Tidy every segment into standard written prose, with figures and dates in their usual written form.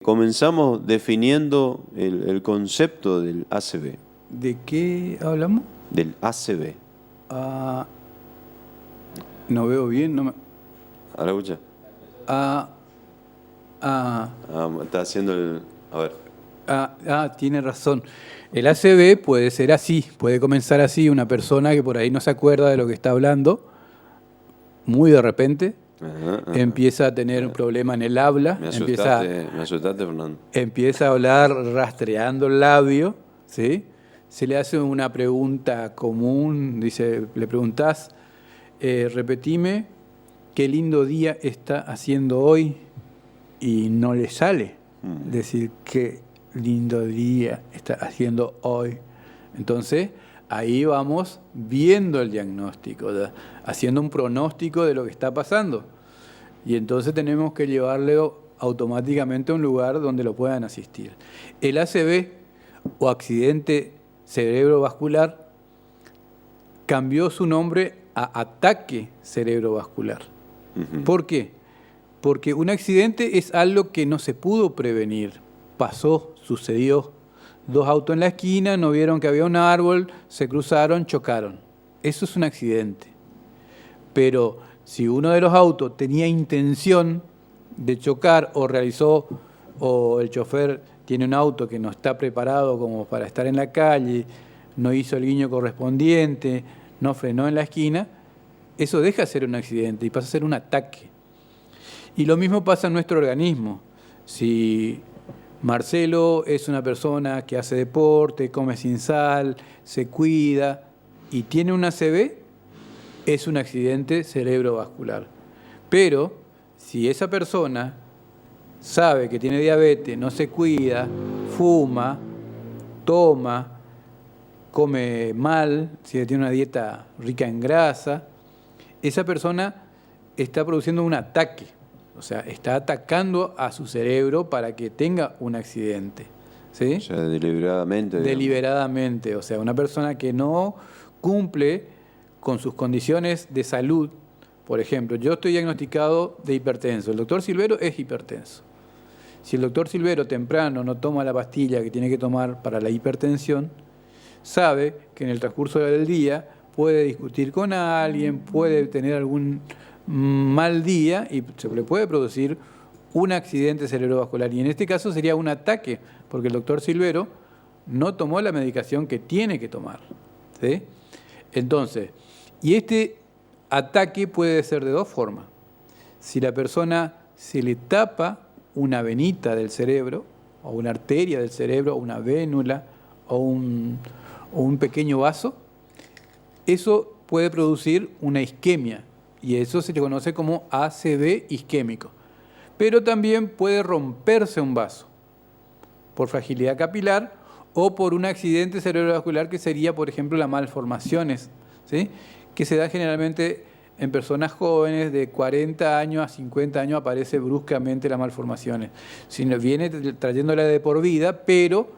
Comenzamos definiendo el concepto del ACV, ¿De qué hablamos? del ACV. Ah, no veo bien, no me... ¿Ahora escucha? Ah, Está haciendo el... A ver. tiene razón. El ACV puede ser así, puede comenzar así, una persona que por ahí no se acuerda de lo que está hablando, muy de repente, empieza a tener un problema en el habla, Me asustaste, Fernando. empieza a hablar rastreando el labio, ¿sí? Se le hace una pregunta común, dice, le preguntás, repetime qué lindo día está haciendo hoy, y no le sale decir qué lindo día está haciendo hoy. Entonces, ahí vamos viendo el diagnóstico, haciendo un pronóstico de lo que está pasando. Y entonces tenemos que llevarle automáticamente a un lugar donde lo puedan asistir. El ACV o accidente cerebrovascular cambió su nombre a ataque cerebrovascular. ¿Por qué? Porque un accidente es algo que no se pudo prevenir. Pasó, sucedió. Dos autos en la esquina, no vieron que había un árbol, se cruzaron, chocaron. Eso es un accidente. Pero si uno de los autos tenía intención de chocar o el chofer tiene un auto que no está preparado como para estar en la calle, no hizo el guiño correspondiente, no frenó en la esquina, eso deja de ser un accidente y pasa a ser un ataque. Y lo mismo pasa en nuestro organismo. Si Marcelo es una persona que hace deporte, come sin sal, se cuida y tiene un ACV, es un accidente cerebrovascular. Pero si esa persona sabe que tiene diabetes, no se cuida, fuma, toma, come mal, si tiene una dieta rica en grasa, esa persona está produciendo un ataque. O sea, está atacando a su cerebro para que tenga un accidente. ¿Sí? O sea, deliberadamente. Deliberadamente. O sea, una persona que no cumple con sus condiciones de salud. Por ejemplo, yo estoy diagnosticado de hipertenso. El doctor Silvero es hipertenso. Si el doctor Silvero temprano no toma la pastilla que tiene que tomar para la hipertensión, sabe que en el transcurso del día puede discutir con alguien, puede tener algún mal día y se le puede producir un accidente cerebrovascular. Y en este caso sería un ataque, porque el doctor Silvero no tomó la medicación que tiene que tomar. ¿Sí? Entonces, y este ataque puede ser de dos formas. Si la persona se le tapa una venita del cerebro, o una arteria del cerebro, o una vénula, o un pequeño vaso, eso puede producir una isquemia, y eso se le conoce como ACV isquémico. Pero también puede romperse un vaso por fragilidad capilar o por un accidente cerebrovascular que sería, por ejemplo, las malformaciones, ¿sí? Que se da generalmente en personas jóvenes de 40 años a 50 años, aparece bruscamente las malformaciones. Si viene trayéndola de por vida, pero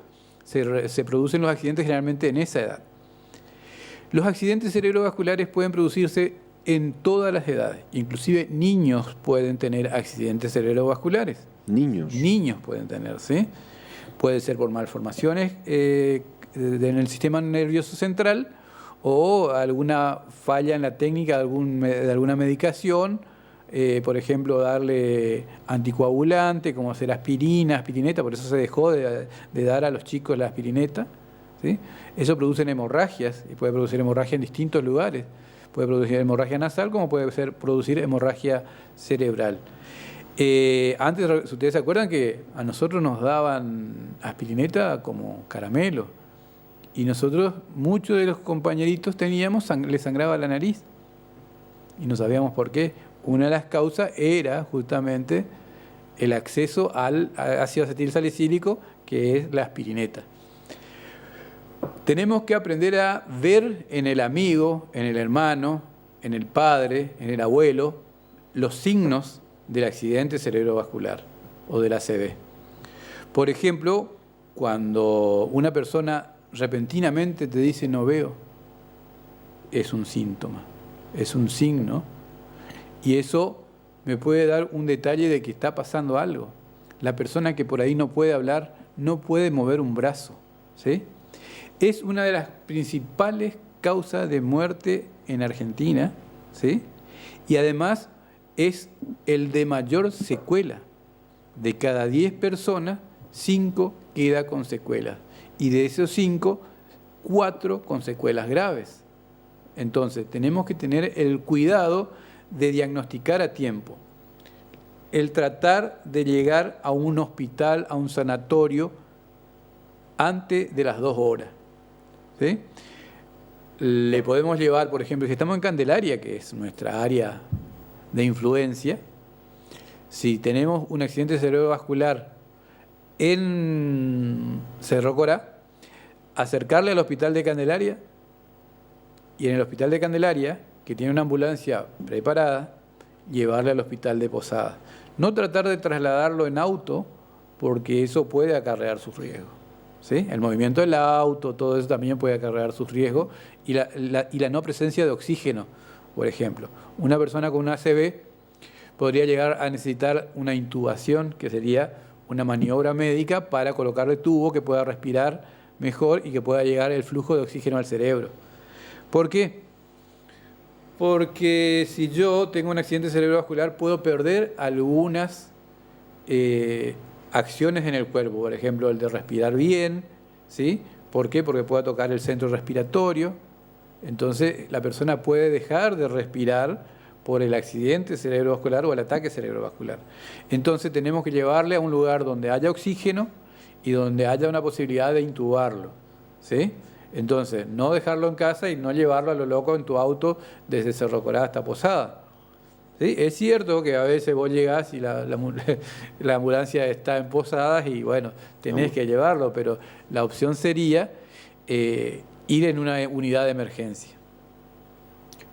se producen los accidentes generalmente en esa edad. Los accidentes cerebrovasculares pueden producirse en todas las edades, inclusive niños pueden tener accidentes cerebrovasculares. Niños. Niños pueden tener, ¿sí? Puede ser por malformaciones en el sistema nervioso central o alguna falla en la técnica de alguna medicación, por ejemplo, darle anticoagulante, como hacer aspirineta, por eso se dejó de dar a los chicos la aspirineta, ¿sí? Eso produce hemorragias y puede producir hemorragia en distintos lugares. Puede producir hemorragia nasal como puede producir hemorragia cerebral. Antes, ustedes se acuerdan que a nosotros nos daban aspirineta como caramelo y nosotros, muchos de los compañeritos les sangraba la nariz y no sabíamos por qué. Una de las causas era justamente el acceso al ácido acetilsalicílico, que es la aspirineta. Tenemos que aprender a ver en el amigo, en el hermano, en el padre, en el abuelo, los signos del accidente cerebrovascular o del ACV. Por ejemplo, cuando una persona repentinamente te dice no veo, es un síntoma, es un signo, y eso me puede dar un detalle de que está pasando algo. la persona que por ahí no puede hablar, no puede mover un brazo, ¿sí? Es una de las principales causas de muerte en Argentina, ¿sí? Y además es el de mayor secuela. De cada 10 personas, 5 queda con secuelas. Y de esos 5, 4 con secuelas graves. Entonces, tenemos que tener el cuidado de diagnosticar a tiempo. El tratar de llegar a un hospital, a un sanatorio, antes de las 2 horas. ¿Sí? Le podemos llevar, por ejemplo, si estamos en Candelaria, que es nuestra área de influencia, si tenemos un accidente cerebrovascular en Cerro Corá, acercarle al hospital de Candelaria, y en el hospital de Candelaria, que tiene una ambulancia preparada, llevarle al hospital de Posada. No tratar de trasladarlo en auto, porque eso puede acarrear sus riesgos. ¿Sí? El movimiento del auto, todo eso también puede acarrear sus riesgos, y la no presencia de oxígeno, por ejemplo. Una persona con una ACV podría llegar a necesitar una intubación, que sería una maniobra médica para colocarle tubo que pueda respirar mejor y que pueda llegar el flujo de oxígeno al cerebro. ¿Por qué? Porque si yo tengo un accidente cerebrovascular, puedo perder algunas acciones en el cuerpo, por ejemplo, el de respirar bien, ¿sí? ¿Por qué? Porque pueda tocar el centro respiratorio. Entonces, la persona puede dejar de respirar por el accidente cerebrovascular o el ataque cerebrovascular. Entonces, tenemos que llevarle a un lugar donde haya oxígeno y donde haya una posibilidad de intubarlo, ¿sí? Entonces, no dejarlo en casa y no llevarlo a lo loco en tu auto desde Cerro Corá hasta Posada. ¿Sí? Es cierto que a veces vos llegás y la ambulancia está en Posadas y bueno, tenés que llevarlo, pero la opción sería ir en una unidad de emergencia.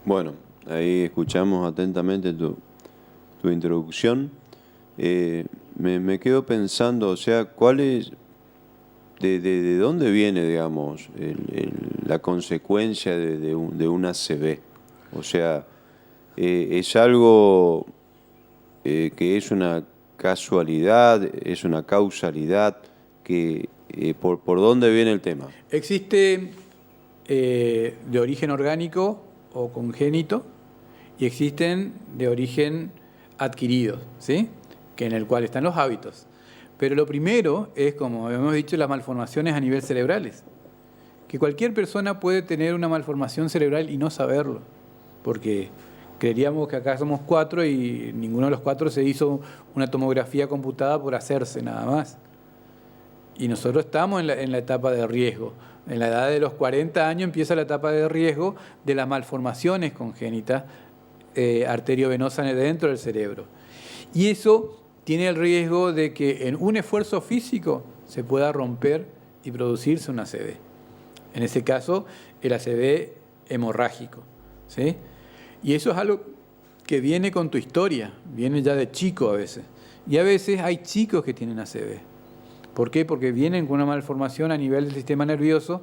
Bueno, ahí escuchamos atentamente tu introducción. Me quedo pensando, o sea, ¿cuál es, de dónde viene, digamos, la consecuencia de un ACV? O sea, ¿es algo que es una casualidad, es una causalidad? ¿Por dónde viene el tema? Existe de origen orgánico o congénito y existen de origen adquirido, ¿sí? Que en el cual están los hábitos. Pero lo primero es, como hemos dicho, las malformaciones a nivel cerebrales. Que cualquier persona puede tener una malformación cerebral y no saberlo, porque creeríamos que acá somos 4 y ninguno de los 4 se hizo una tomografía computada por hacerse nada más. Y nosotros estamos en la etapa de riesgo. En la edad de los 40 años empieza la etapa de riesgo de las malformaciones congénitas arteriovenosas dentro del cerebro. Y eso tiene el riesgo de que en un esfuerzo físico se pueda romper y producirse un ACV. En ese caso, el ACV hemorrágico, ¿sí? Y eso es algo que viene con tu historia, viene ya de chico a veces. Y a veces hay chicos que tienen ACV. ¿Por qué? Porque vienen con una malformación a nivel del sistema nervioso,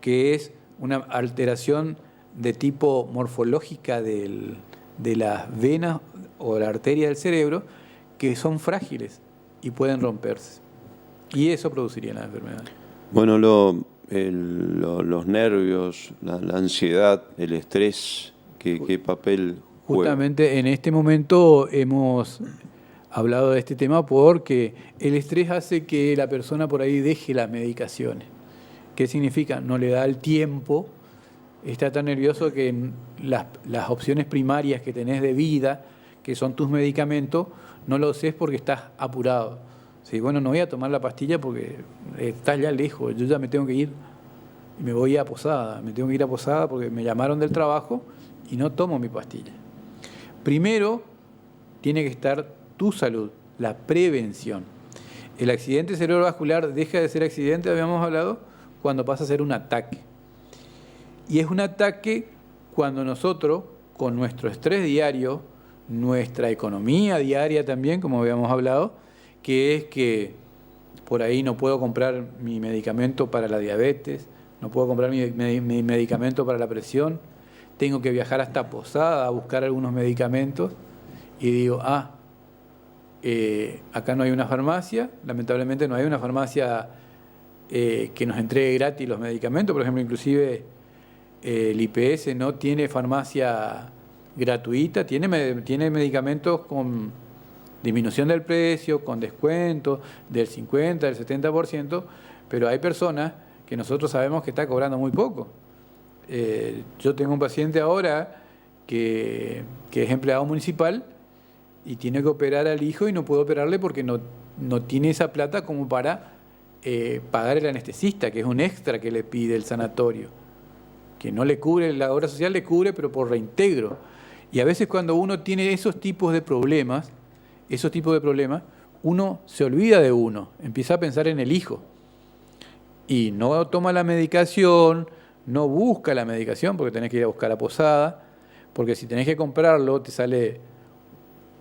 que es una alteración de tipo morfológica de las venas o la arteria del cerebro, que son frágiles y pueden romperse. Y eso produciría la enfermedad. Bueno, los nervios, la ansiedad, el estrés, ¿qué papel juega? Justamente en este momento hemos hablado de este tema porque el estrés hace que la persona por ahí deje las medicaciones. ¿Qué significa? No le da el tiempo, está tan nervioso que las opciones primarias que tenés de vida, que son tus medicamentos, no lo haces porque estás apurado. Sí, bueno, no voy a tomar la pastilla porque estás ya lejos, yo ya me tengo que ir y me voy a Posada, me tengo que ir a Posada porque me llamaron del trabajo y no tomo mi pastilla. Primero tiene que estar tu salud, la prevención. El accidente cerebrovascular deja de ser accidente, habíamos hablado, cuando pasa a ser un ataque. Y es un ataque cuando nosotros, con nuestro estrés diario, nuestra economía diaria también, como habíamos hablado, que es que por ahí no puedo comprar mi medicamento para la diabetes, no puedo comprar mi medicamento para la presión, tengo que viajar hasta Posada a buscar algunos medicamentos y digo, acá no hay una farmacia, lamentablemente no hay una farmacia que nos entregue gratis los medicamentos. Por ejemplo, inclusive el IPS no tiene farmacia gratuita, tiene medicamentos con disminución del precio, con descuento del 50%, del 70%, pero hay personas que nosotros sabemos que está cobrando muy poco. Yo tengo un paciente ahora que es empleado municipal y tiene que operar al hijo y no puede operarle porque no tiene esa plata como para pagar el anestesista, que es un extra que le pide el sanatorio, que no le cubre, la obra social le cubre, pero por reintegro. Y a veces cuando uno tiene esos tipos de problemas, uno se olvida de uno, empieza a pensar en el hijo. Y no toma la medicación, no busca la medicación porque tenés que ir a buscar a posada, porque si tenés que comprarlo te sale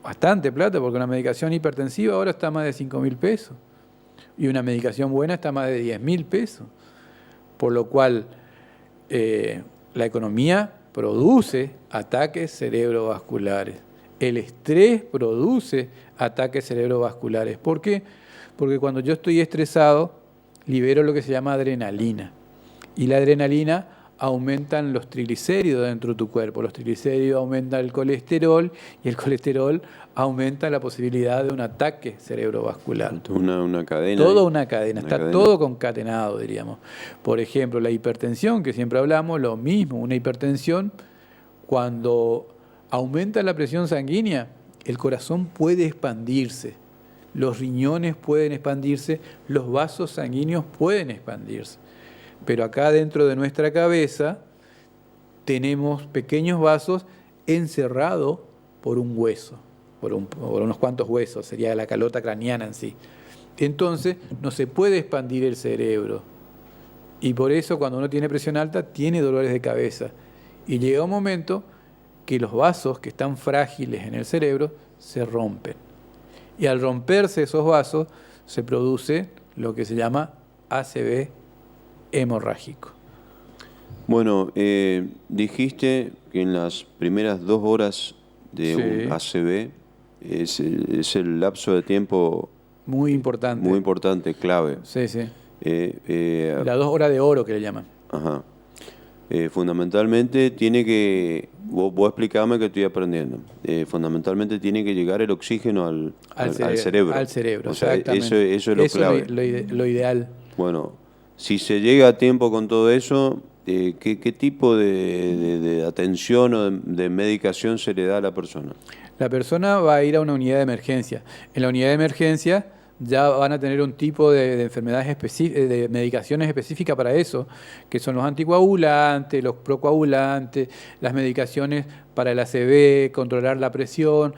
bastante plata, porque una medicación hipertensiva ahora está más de 5.000 pesos y una medicación buena está más de 10.000 pesos. Por lo cual la economía produce ataques cerebrovasculares. El estrés produce ataques cerebrovasculares. ¿Por qué? Porque cuando yo estoy estresado, libero lo que se llama adrenalina. Y la adrenalina aumentan los triglicéridos dentro de tu cuerpo. Los triglicéridos aumentan el colesterol y el colesterol aumenta la posibilidad de un ataque cerebrovascular. Una cadena. Toda una cadena, está todo concatenado, diríamos. Por ejemplo, la hipertensión, que siempre hablamos, lo mismo, una hipertensión, cuando aumenta la presión sanguínea, el corazón puede expandirse, los riñones pueden expandirse, los vasos sanguíneos pueden expandirse. Pero acá dentro de nuestra cabeza tenemos pequeños vasos encerrados por un hueso, por unos cuantos huesos, sería la calota craneana en sí. Entonces no se puede expandir el cerebro. Y por eso cuando uno tiene presión alta tiene dolores de cabeza. Y llega un momento que los vasos que están frágiles en el cerebro se rompen. Y al romperse esos vasos se produce lo que se llama ACV hemorrágico. Bueno, dijiste que en las primeras 2 horas de un ACV es el lapso de tiempo muy importante, clave. Sí. Las 2 horas de oro que le llaman. Ajá. Fundamentalmente tiene que, vos explícame que estoy aprendiendo, fundamentalmente tiene que llegar el oxígeno al cerebro. Al cerebro, o sea, exactamente. Eso es lo clave. Es lo ideal. Bueno, si se llega a tiempo con todo eso, ¿qué tipo de atención o de medicación se le da a la persona? La persona va a ir a una unidad de emergencia. En la unidad de emergencia ya van a tener un tipo de enfermedades específicas, de medicaciones específicas para eso, que son los anticoagulantes, los procoagulantes, las medicaciones para el ACV, controlar la presión,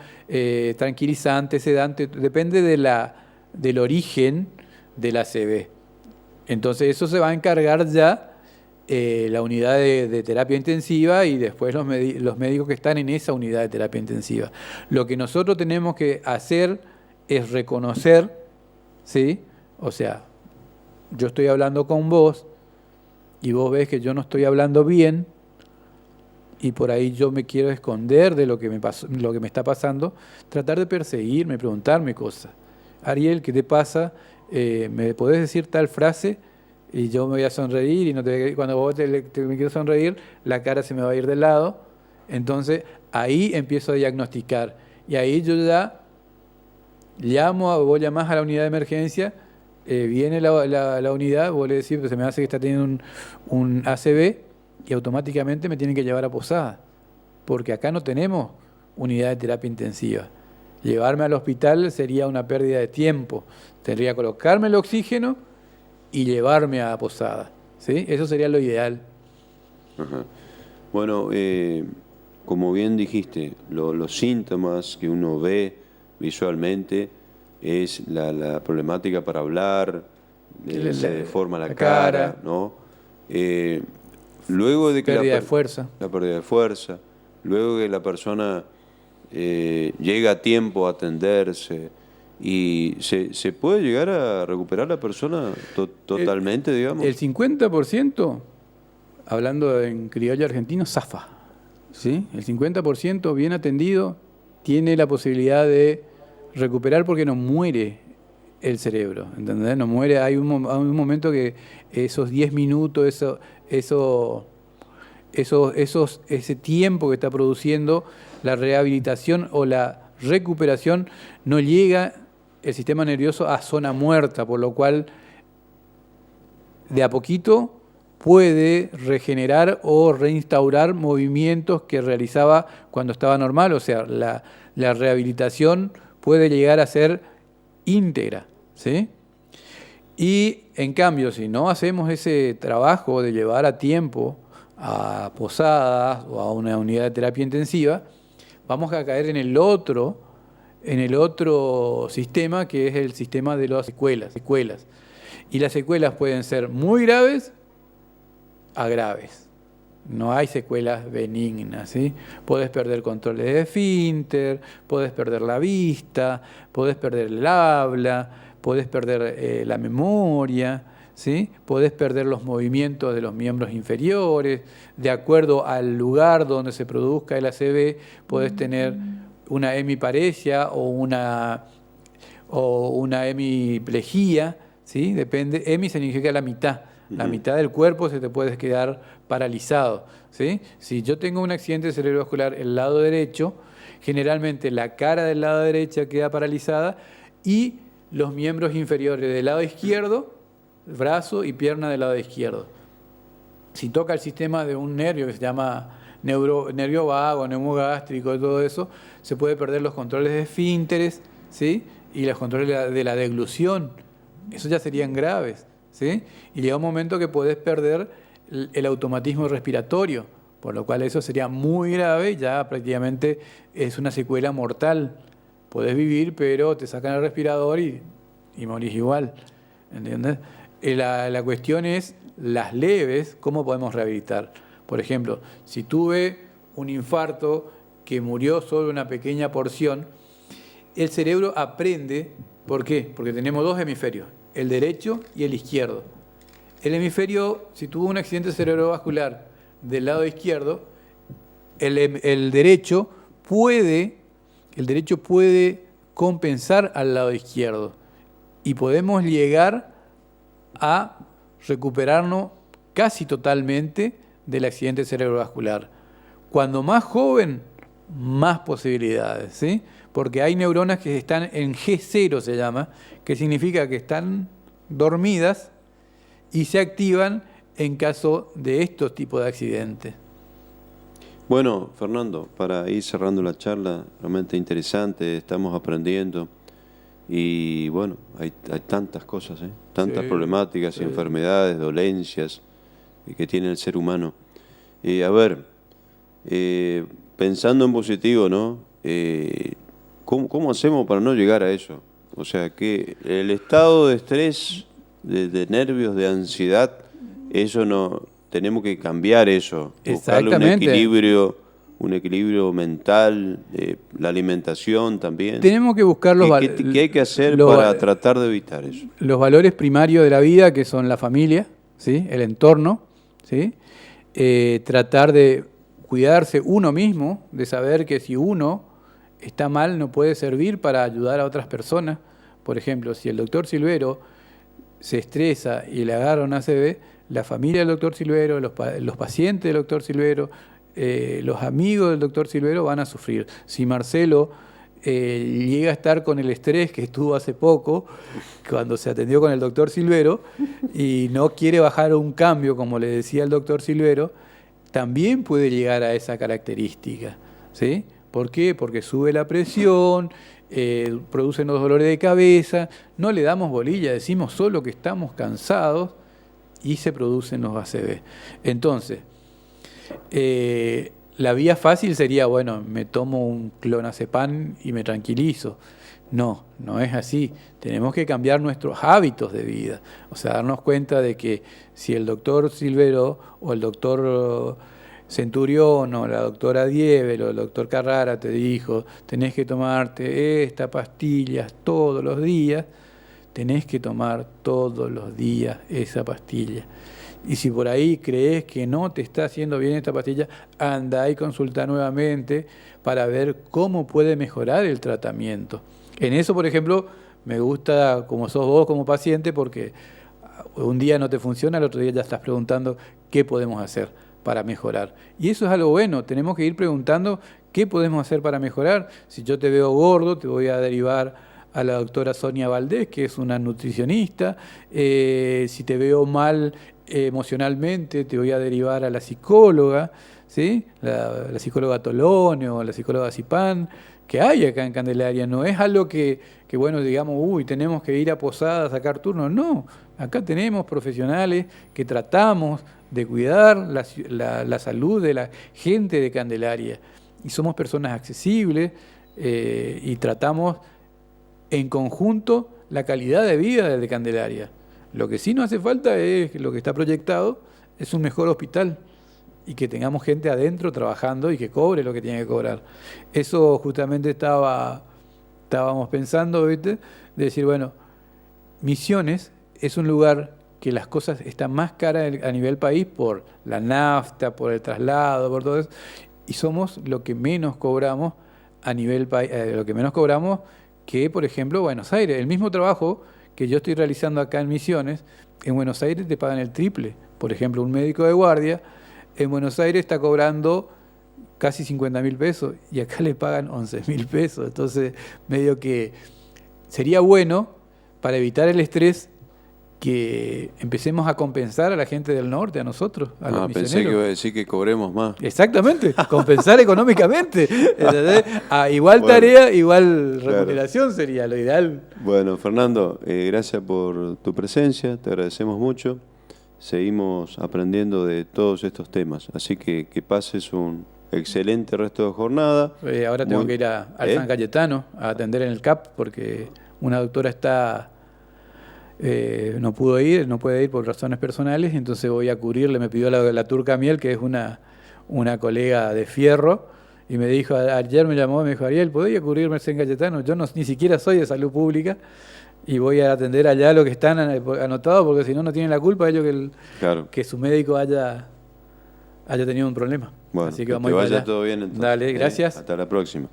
tranquilizantes, sedantes, depende del origen del ACV. Entonces eso se va a encargar ya la unidad de terapia intensiva y después los médicos que están en esa unidad de terapia intensiva. Lo que nosotros tenemos que hacer es reconocer, ¿sí? O sea, yo estoy hablando con vos y vos ves que yo no estoy hablando bien y por ahí yo me quiero esconder de lo que me está pasando, tratar de perseguirme, preguntarme cosas. Ariel, ¿qué te pasa? ¿Me podés decir tal frase? Y yo me voy a sonreír y cuando vos me quiero sonreír, la cara se me va a ir de lado. Entonces ahí empiezo a diagnosticar y ahí yo ya vos llamás a la unidad de emergencia, viene la unidad, vos le decís, pues se me hace que está teniendo un ACV y automáticamente me tienen que llevar a posada, porque acá no tenemos unidad de terapia intensiva. Llevarme al hospital sería una pérdida de tiempo, tendría que colocarme el oxígeno y llevarme a posada, ¿sí? Eso sería lo ideal. Ajá. Bueno, como bien dijiste, los síntomas que uno ve visualmente es la problemática para hablar, se deforma la cara, ¿no? Luego de que la pérdida de fuerza, luego que la persona llega a tiempo a atenderse y se puede llegar a recuperar la persona totalmente, digamos. El 50%, hablando en criollo argentino, zafa, ¿sí? El 50% bien atendido tiene la posibilidad de recuperar porque no muere el cerebro, ¿entendés? No muere, hay un momento que esos 10 minutos, ese tiempo que está produciendo la rehabilitación o la recuperación, no llega el sistema nervioso a zona muerta, por lo cual de a poquito puede regenerar o reinstaurar movimientos que realizaba cuando estaba normal, o sea, la rehabilitación puede llegar a ser íntegra, ¿sí? Y en cambio, si no hacemos ese trabajo de llevar a tiempo a posadas o a una unidad de terapia intensiva, vamos a caer en el otro sistema, que es el sistema de las secuelas. Y las secuelas pueden ser muy graves a graves. No hay secuelas benignas, ¿sí? Podés perder controles de esfínter, podés perder la vista, podés perder el habla, podés perder la memoria, ¿sí? Podés perder los movimientos de los miembros inferiores. De acuerdo al lugar donde se produzca el ACV, podés tener una hemiparesia o una hemiplegia, ¿sí? Depende. Hemi significa la mitad. La mitad del cuerpo se te puede quedar paralizado, ¿sí? Si yo tengo un accidente cerebrovascular el lado derecho, generalmente la cara del lado derecho queda paralizada y los miembros inferiores del lado izquierdo, brazo y pierna del lado izquierdo. Si toca el sistema de un nervio que se llama nervio vago, neumogástrico y todo eso, se puede perder los controles de esfínteres, ¿sí? Y los controles de la deglución. Eso ya serían graves, ¿sí? Y llega un momento que podés perder el automatismo respiratorio, por lo cual eso sería muy grave, ya prácticamente es una secuela mortal. Podés vivir, pero te sacan el respirador y morís igual, ¿entiendes? La cuestión es las leves, ¿cómo podemos rehabilitar? Por ejemplo, si tuve un infarto que murió solo una pequeña porción, el cerebro aprende. ¿Por qué? Porque tenemos dos hemisferios, el derecho y el izquierdo. El hemisferio, si tuvo un accidente cerebrovascular del lado izquierdo, el derecho puede compensar al lado izquierdo y podemos llegar a recuperarnos casi totalmente del accidente cerebrovascular. Cuando más joven, más posibilidades, ¿sí? Porque hay neuronas que están en G0, se llama, que significa que están dormidas y se activan en caso de estos tipos de accidentes. Bueno, Fernando, para ir cerrando la charla, realmente interesante, estamos aprendiendo y bueno, hay tantas cosas, tantas problemáticas, enfermedades, dolencias que tiene el ser humano. Pensando en positivo, ¿no? ¿Cómo hacemos para no llegar a eso? O sea, que el estado de estrés, de nervios, de ansiedad, eso no, tenemos que cambiar eso, buscarle un equilibrio mental, la alimentación también. Tenemos que buscar ¿Qué hay que hacer para tratar de evitar eso? Los valores primarios de la vida, que son la familia, ¿sí? El entorno, ¿sí? Tratar de cuidarse uno mismo, de saber que si uno está mal no puede servir para ayudar a otras personas. Por ejemplo, si el doctor Silvero se estresa y le agarra un ACV, la familia del doctor Silvero, los pacientes del doctor Silvero, los amigos del doctor Silvero van a sufrir. Si Marcelo llega a estar con el estrés que estuvo hace poco, cuando se atendió con el doctor Silvero, y no quiere bajar un cambio, como le decía el doctor Silvero, también puede llegar a esa característica, ¿sí? ¿Por qué? Porque sube la presión, producen los dolores de cabeza, no le damos bolilla, decimos solo que estamos cansados y se producen los ACV. Entonces, la vía fácil sería, bueno, me tomo un clonazepam y me tranquilizo. No, no es así. Tenemos que cambiar nuestros hábitos de vida. O sea, darnos cuenta de que si el doctor Silvero o el doctor Centurión o la doctora Dievel o el doctor Carrara te dijo, tenés que tomarte esta pastilla todos los días, tenés que tomar todos los días esa pastilla. Y si por ahí crees que no te está haciendo bien esta pastilla, anda y consulta nuevamente para ver cómo puede mejorar el tratamiento. En eso, por ejemplo, me gusta como sos vos como paciente, porque un día no te funciona, al otro día ya estás preguntando qué podemos hacer para mejorar. Y eso es algo bueno, tenemos que ir preguntando qué podemos hacer para mejorar. Si yo te veo gordo, te voy a derivar a la doctora Sonia Valdés, que es una nutricionista. Si te veo mal emocionalmente, te voy a derivar a la psicóloga, ¿sí? La psicóloga Tolone o la psicóloga Zipán, que hay acá en Candelaria. No es algo que bueno, digamos, uy, tenemos que ir a Posada a sacar turnos. No, acá tenemos profesionales que tratamos de cuidar la salud de la gente de Candelaria. Y somos personas accesibles y tratamos en conjunto la calidad de vida de Candelaria. Lo que sí no hace falta es, lo que está proyectado, es un mejor hospital y que tengamos gente adentro trabajando y que cobre lo que tiene que cobrar. Eso justamente estábamos pensando, ¿viste? De decir, bueno, Misiones es un lugar que las cosas están más caras a nivel país por la nafta, por el traslado, por todo eso, y somos lo que menos cobramos a nivel país, lo que menos cobramos que, por ejemplo, Buenos Aires. El mismo trabajo que yo estoy realizando acá en Misiones, en Buenos Aires te pagan el triple. Por ejemplo, un médico de guardia en Buenos Aires está cobrando casi 50.000 pesos y acá le pagan 11.000 pesos. Entonces, medio que sería bueno, para evitar el estrés, que empecemos a compensar a la gente del norte, a nosotros, a los misioneros. Pensé que iba a decir que cobremos más. Exactamente, compensar económicamente. Igual bueno, tarea, igual remuneración, claro, sería lo ideal. Bueno, Fernando, gracias por tu presencia, te agradecemos mucho. Seguimos aprendiendo de todos estos temas, así que pases un excelente resto de jornada. Ahora tengo que ir al San Cayetano a atender en el CAP porque una doctora está... no puede ir por razones personales, entonces voy a cubrirle. Me pidió la Turca Miel, que es una colega de Fierro, y me dijo, ayer me llamó y me dijo, Ariel, ¿podría cubrirme el San Cayetano? Yo ni siquiera soy de salud pública y voy a atender allá lo que están anotados, porque si no, no tienen la culpa ellos claro, que su médico haya tenido un problema. Bueno, así que vamos a ir vaya todo bien entonces. Dale, gracias. Hasta la próxima.